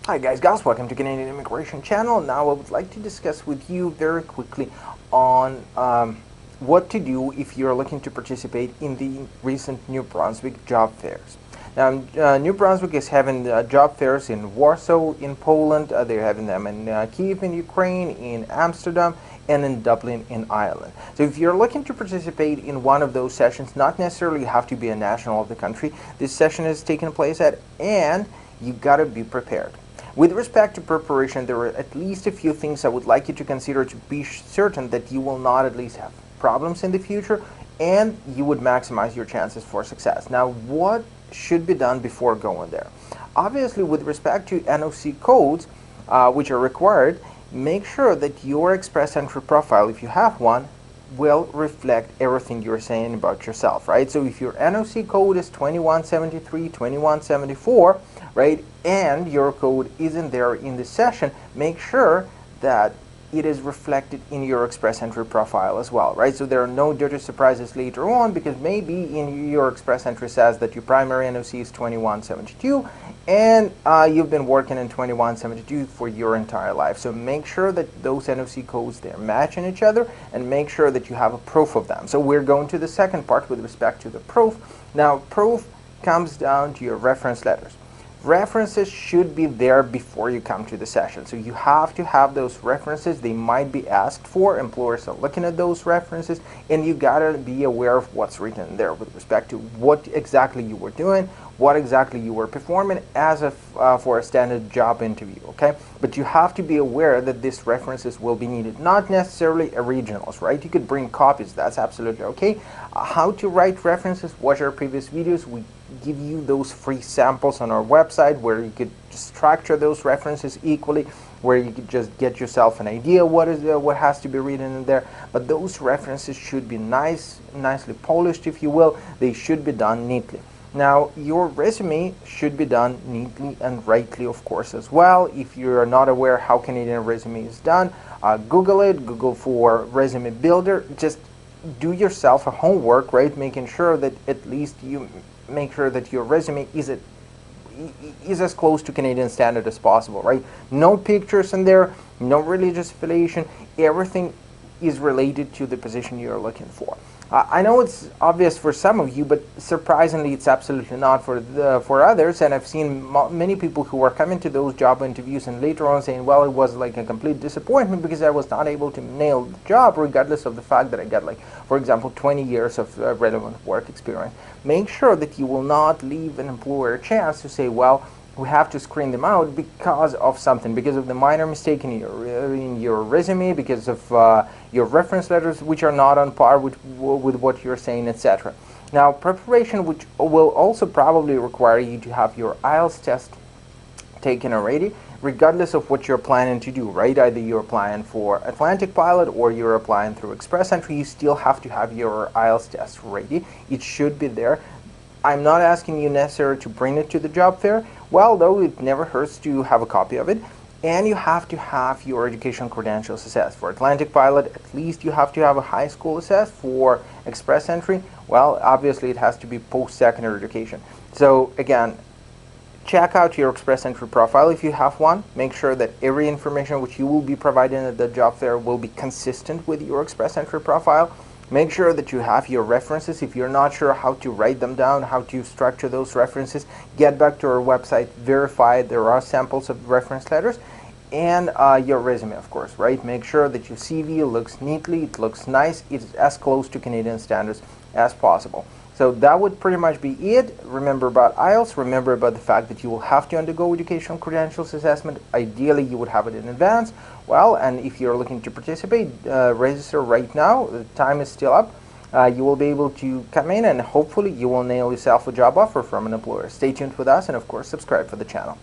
Hi guys, gals, welcome to Canadian Immigration Channel. Now I would like to discuss with you very quickly on what to do if you're looking to participate in the recent New Brunswick job fairs. Now, New Brunswick is having job fairs in Warsaw in Poland, they're having them in Kyiv in Ukraine, in Amsterdam, and in Dublin in Ireland. So if you're looking to participate in one of those sessions, not necessarily have to be a national of the country, this session is taking place at, and you gotta be prepared. With respect to preparation, there are at least a few things I would like you to consider to be certain that you will not at least have problems in the future and you would maximize your chances for success. Now, what should be done before going there? Obviously, with respect to NOC codes, which are required, make sure that your Express Entry profile, if you have one, will reflect everything you're saying about yourself, right? So if your NOC code is 2173, 2174, right, and your code isn't there in the session, make sure that it is reflected in your Express Entry profile as well, right? So there are no dirty surprises later on, because maybe in your Express Entry says that your primary NOC is 2172 and you've been working in 2172 for your entire life. So make sure that those NOC codes, they're matching each other, and make sure that you have a proof of them. So we're going to the second part with respect to the proof. Now, proof comes down to your reference letters. References should be there before you come to the session. So you have to have those references. They might be asked for. Employers are looking at those references, and you gotta be aware of what's written there with respect to what exactly you were doing, what exactly you were performing as for a standard job interview, okay? But you have to be aware that these references will be needed, not necessarily originals, right? You could bring copies, that's absolutely okay. How to write references, watch our previous videos. We give you those free samples on our website where you could structure those references equally, where you could just get yourself an idea what has to be written in there. But those references should be nicely polished, if you will. They should be done neatly. Now, your resume should be done neatly and rightly, of course, as well. If you're not aware how Canadian resume is done, Google it. Google for resume builder. Just do yourself a homework, right? Making sure that at least you make sure that your resume is as close to Canadian standard as possible, right? No pictures in there, no religious affiliation. Everything is related to the position you're looking for. I know it's obvious for some of you, but surprisingly, it's absolutely not for others. And I've seen many people who are coming to those job interviews and later on saying, well, it was like a complete disappointment because I was not able to nail the job, regardless of the fact that I got, like, for example, 20 years of relevant work experience. Make sure that you will not leave an employer a chance to say, well, we have to screen them out because of something, because of the minor mistake in your resume, because of your reference letters, which are not on par with what you're saying, etc. Now, preparation, which will also probably require you to have your IELTS test taken already, regardless of what you're planning to do, right? Either you're applying for Atlantic Pilot or you're applying through Express Entry, you still have to have your IELTS test ready. It should be there. I'm not asking you necessarily to bring it to the job fair. Well, though, it never hurts to have a copy of it. And you have to have your education credentials assessed. For Atlantic Pilot, at least you have to have a high school assessed. For Express Entry, well, obviously it has to be post-secondary education. So again, check out your Express Entry profile if you have one. Make sure that every information which you will be providing at the job fair will be consistent with your Express Entry profile. Make sure that you have your references. If you're not sure how to write them down, how to structure those references, get back to our website, verify there are samples of reference letters, and your resume, of course, right? Make sure that your CV looks neatly, it looks nice, it's as close to Canadian standards as possible. So that would pretty much be it. Remember about IELTS, remember about the fact that you will have to undergo educational credentials assessment. Ideally, you would have it in advance. Well, and if you're looking to participate, register right now. The time is still up. You will be able to come in and hopefully you will nail yourself a job offer from an employer. Stay tuned with us and, of course, subscribe for the channel.